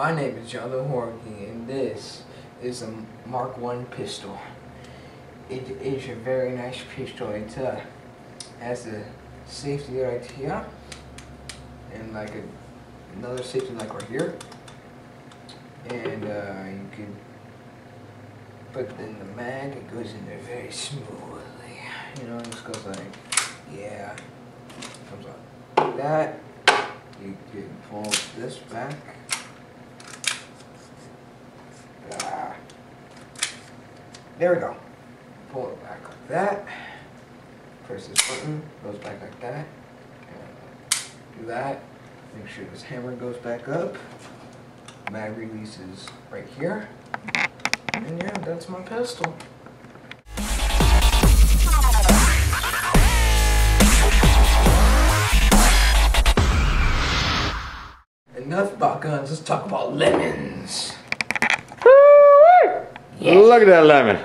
My name is John the Horky, and this is a Mark I pistol. It is a very nice pistol. It has a safety right here, and like another safety like right here. And you can put in the mag. It goes in there very smoothly. You know, it just goes like, yeah, comes out like that. You can pull this back. There we go. Pull it back like that. Press this button, goes back like that. Do that. Make sure this hammer goes back up. Mag releases right here. And yeah, that's my pistol. Enough about guns, let's talk about lemons. Yeah. Look at that lemon.